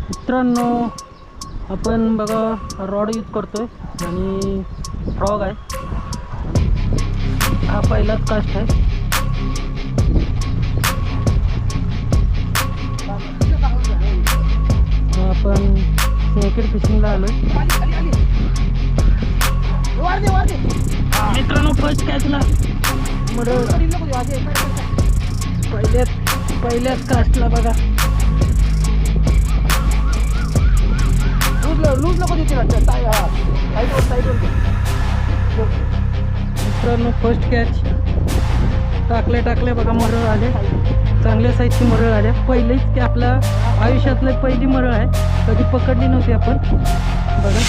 मित्रांनो, आपण बघा रॉड यूज करतोय आणि फ्रॉग आहे. हा पहिलाच कास्ट आहे. आपण स्नेकेड फिशिंगला आलोय. मित्रांनो, फर्स्ट कॅचला पहिल्याच कास्टला बघा. मित्रांनो, फर्स्ट कॅच टाकले बघा. मरळ आले, चांगल्या साईजची मरळ आल्या. पहिलीच की आपल्या आयुष्यातली पहिली मरळ आहे, कधी पकडली नव्हती आपण बघा.